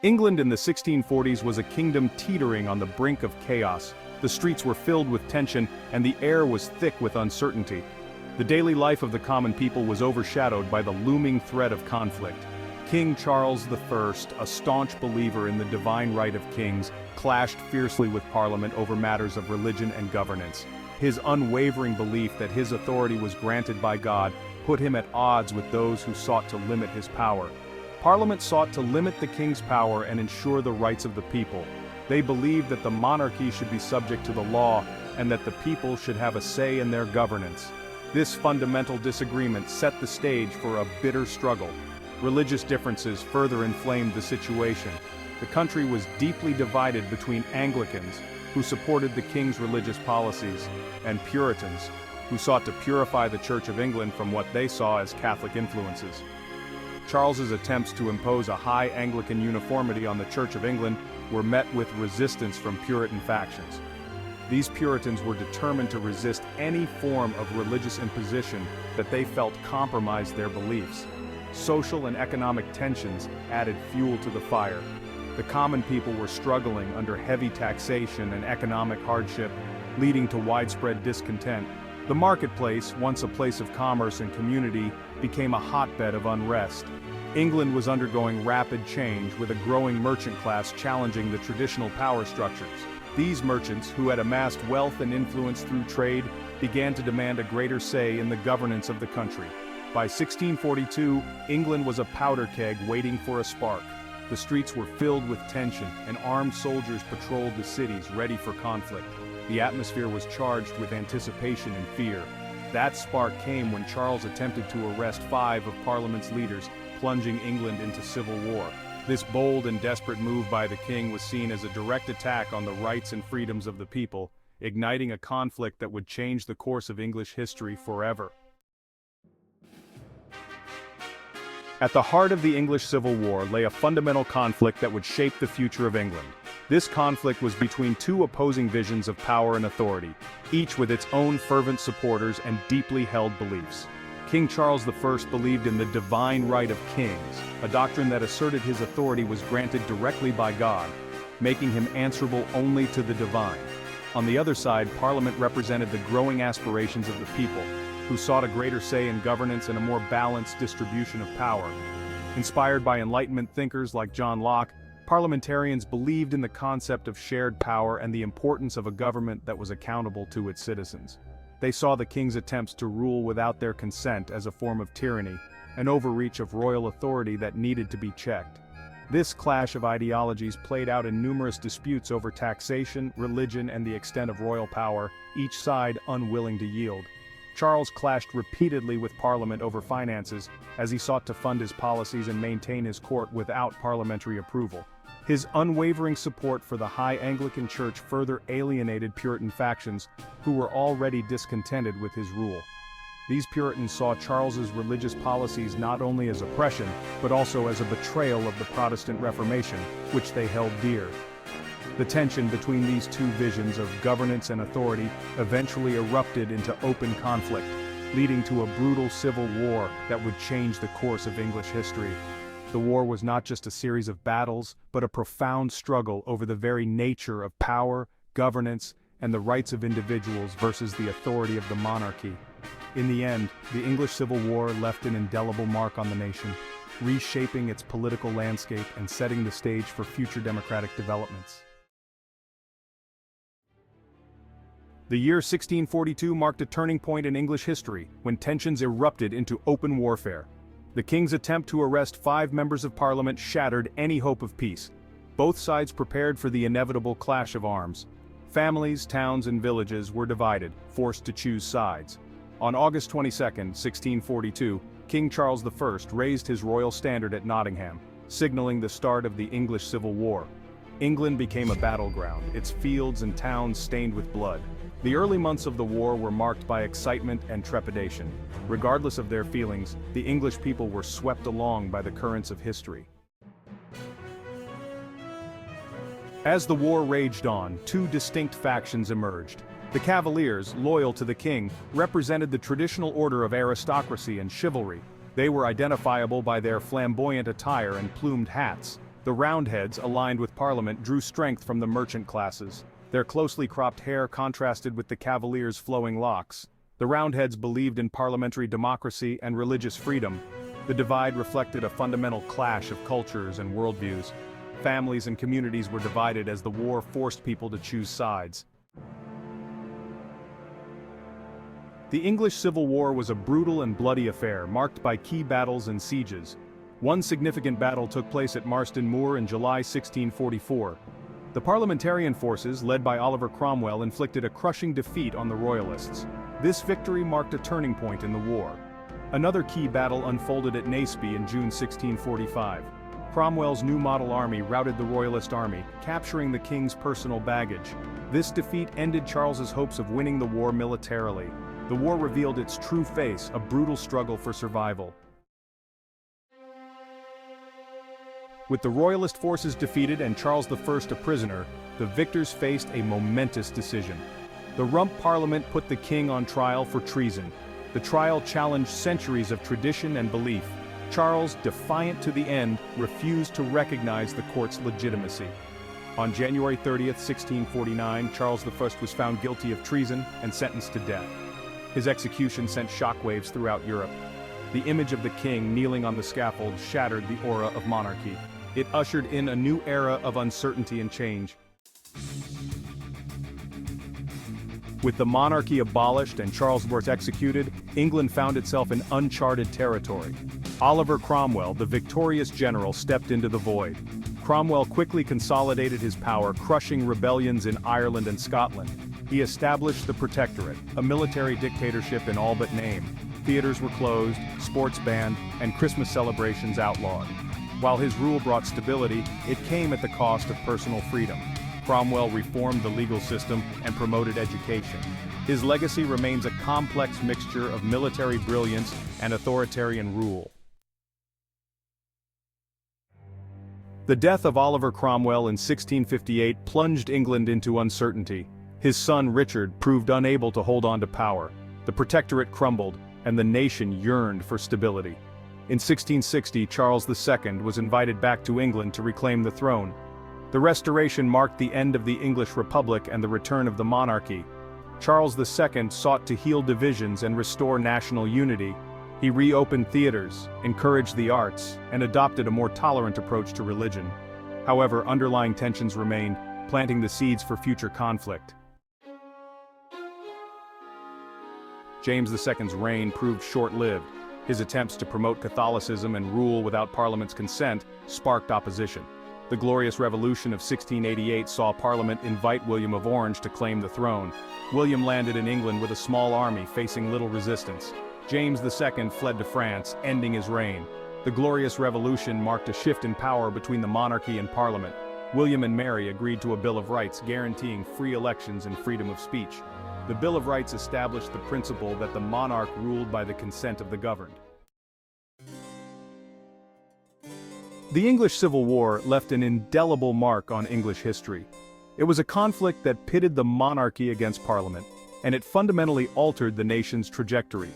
England in the 1640s was a kingdom teetering on the brink of chaos. The streets were filled with tension, and the air was thick with uncertainty. The daily life of the common people was overshadowed by the looming threat of conflict. King Charles I, a staunch believer in the divine right of kings, clashed fiercely with Parliament over matters of religion and governance. His unwavering belief that his authority was granted by God put him at odds with those who sought to limit his power. Parliament sought to limit the king's power and ensure the rights of the people. They believed that the monarchy should be subject to the law and that the people should have a say in their governance. This fundamental disagreement set the stage for a bitter struggle. Religious differences further inflamed the situation. The country was deeply divided between Anglicans, who supported the king's religious policies, and Puritans, who sought to purify the Church of England from what they saw as Catholic influences. Charles's attempts to impose a high Anglican uniformity on the Church of England were met with resistance from Puritan factions. These Puritans were determined to resist any form of religious imposition that they felt compromised their beliefs. Social and economic tensions added fuel to the fire. The common people were struggling under heavy taxation and economic hardship, leading to widespread discontent. The marketplace, once a place of commerce and community, became a hotbed of unrest. England was undergoing rapid change, with a growing merchant class challenging the traditional power structures. These merchants, who had amassed wealth and influence through trade, began to demand a greater say in the governance of the country. By 1642, England was a powder keg waiting for a spark. The streets were filled with tension, and armed soldiers patrolled the cities ready for conflict. The atmosphere was charged with anticipation and fear. That spark came when Charles attempted to arrest 5 of Parliament's leaders, plunging England into civil war. This bold and desperate move by the king was seen as a direct attack on the rights and freedoms of the people, igniting a conflict that would change the course of English history forever. At the heart of the English Civil War lay a fundamental conflict that would shape the future of England. This conflict was between two opposing visions of power and authority, each with its own fervent supporters and deeply held beliefs. King Charles I believed in the divine right of kings, a doctrine that asserted his authority was granted directly by God, making him answerable only to the divine. On the other side, Parliament represented the growing aspirations of the people, who sought a greater say in governance and a more balanced distribution of power. Inspired by Enlightenment thinkers like John Locke, parliamentarians believed in the concept of shared power and the importance of a government that was accountable to its citizens. They saw the king's attempts to rule without their consent as a form of tyranny, an overreach of royal authority that needed to be checked. This clash of ideologies played out in numerous disputes over taxation, religion, and the extent of royal power, each side unwilling to yield. Charles clashed repeatedly with Parliament over finances, as he sought to fund his policies and maintain his court without parliamentary approval. His unwavering support for the High Anglican Church further alienated Puritan factions, who were already discontented with his rule. These Puritans saw Charles's religious policies not only as oppression, but also as a betrayal of the Protestant Reformation, which they held dear. The tension between these two visions of governance and authority eventually erupted into open conflict, leading to a brutal civil war that would change the course of English history. The war was not just a series of battles, but a profound struggle over the very nature of power, governance, and the rights of individuals versus the authority of the monarchy. In the end, the English Civil War left an indelible mark on the nation, reshaping its political landscape and setting the stage for future democratic developments. The year 1642 marked a turning point in English history, when tensions erupted into open warfare. The king's attempt to arrest 5 members of Parliament shattered any hope of peace. Both sides prepared for the inevitable clash of arms. Families, towns, and villages were divided, forced to choose sides. On August 22, 1642, King Charles I raised his royal standard at Nottingham, signaling the start of the English Civil War. England became a battleground, its fields and towns stained with blood. The early months of the war were marked by excitement and trepidation. Regardless of their feelings, the English people were swept along by the currents of history. As the war raged on, 2 distinct factions emerged. The Cavaliers, loyal to the king, represented the traditional order of aristocracy and chivalry. They were identifiable by their flamboyant attire and plumed hats. The Roundheads, aligned with Parliament, drew strength from the merchant classes. Their closely cropped hair contrasted with the Cavaliers' flowing locks. The Roundheads believed in parliamentary democracy and religious freedom. The divide reflected a fundamental clash of cultures and worldviews. Families and communities were divided as the war forced people to choose sides. The English Civil War was a brutal and bloody affair, marked by key battles and sieges. One significant battle took place at Marston Moor in July 1644. The parliamentarian forces, led by Oliver Cromwell, inflicted a crushing defeat on the Royalists. This victory marked a turning point in the war. Another key battle unfolded at Naseby in June 1645. Cromwell's new model army routed the Royalist army, capturing the king's personal baggage. This defeat ended Charles's hopes of winning the war militarily. The war revealed its true face, a brutal struggle for survival. With the Royalist forces defeated and Charles I a prisoner, the victors faced a momentous decision. The Rump Parliament put the king on trial for treason. The trial challenged centuries of tradition and belief. Charles, defiant to the end, refused to recognize the court's legitimacy. On January 30, 1649, Charles I was found guilty of treason and sentenced to death. His execution sent shockwaves throughout Europe. The image of the king kneeling on the scaffold shattered the aura of monarchy. It ushered in a new era of uncertainty and change. With the monarchy abolished and Charles I executed, England found itself in uncharted territory. Oliver Cromwell, the victorious general, stepped into the void. Cromwell quickly consolidated his power, crushing rebellions in Ireland and Scotland. He established the Protectorate, a military dictatorship in all but name. Theaters were closed, sports banned, and Christmas celebrations outlawed. While his rule brought stability, it came at the cost of personal freedom. Cromwell reformed the legal system and promoted education. His legacy remains a complex mixture of military brilliance and authoritarian rule. The death of Oliver Cromwell in 1658 plunged England into uncertainty. His son Richard proved unable to hold on to power. The Protectorate crumbled, and the nation yearned for stability. In 1660, Charles II was invited back to England to reclaim the throne. The Restoration marked the end of the English Republic and the return of the monarchy. Charles II sought to heal divisions and restore national unity. He reopened theaters, encouraged the arts, and adopted a more tolerant approach to religion. However, underlying tensions remained, planting the seeds for future conflict. James II's reign proved short-lived. His attempts to promote Catholicism and rule without Parliament's consent sparked opposition. The Glorious Revolution of 1688 saw Parliament invite William of Orange to claim the throne. William landed in England with a small army facing little resistance. James II fled to France, ending his reign. The Glorious Revolution marked a shift in power between the monarchy and Parliament. William and Mary agreed to a Bill of Rights guaranteeing free elections and freedom of speech. The Bill of Rights established the principle that the monarch ruled by the consent of the governed. The English Civil War left an indelible mark on English history. It was a conflict that pitted the monarchy against Parliament, and it fundamentally altered the nation's trajectory.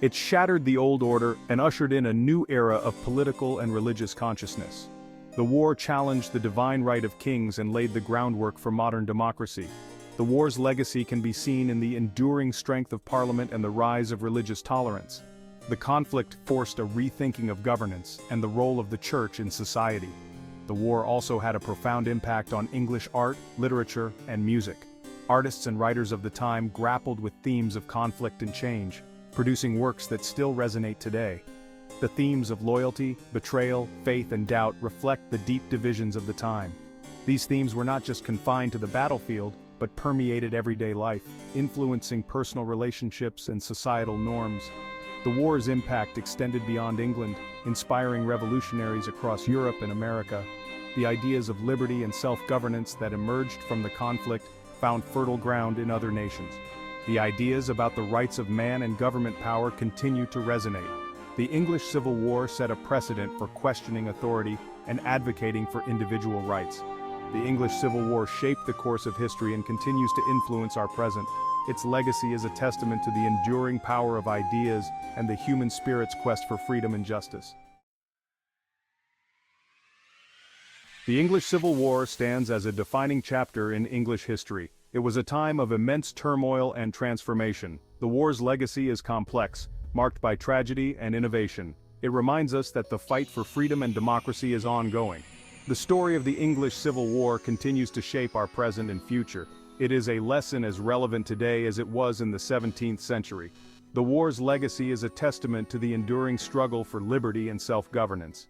It shattered the old order and ushered in a new era of political and religious consciousness. The war challenged the divine right of kings and laid the groundwork for modern democracy. The war's legacy can be seen in the enduring strength of Parliament and the rise of religious tolerance. The conflict forced a rethinking of governance and the role of the church in society. The war also had a profound impact on English art, literature, and music. Artists and writers of the time grappled with themes of conflict and change, producing works that still resonate today. The themes of loyalty, betrayal, faith, and doubt reflect the deep divisions of the time. These themes were not just confined to the battlefield, but permeated everyday life, influencing personal relationships and societal norms. The war's impact extended beyond England, inspiring revolutionaries across Europe and America. The ideas of liberty and self-governance that emerged from the conflict found fertile ground in other nations. The ideas about the rights of man and government power continue to resonate. The English Civil War set a precedent for questioning authority and advocating for individual rights. The English Civil War shaped the course of history and continues to influence our present. Its legacy is a testament to the enduring power of ideas and the human spirit's quest for freedom and justice. The English Civil War stands as a defining chapter in English history. It was a time of immense turmoil and transformation. The war's legacy is complex, marked by tragedy and innovation. It reminds us that the fight for freedom and democracy is ongoing. The story of the English Civil War continues to shape our present and future. It is a lesson as relevant today as it was in the 17th century. The war's legacy is a testament to the enduring struggle for liberty and self-governance.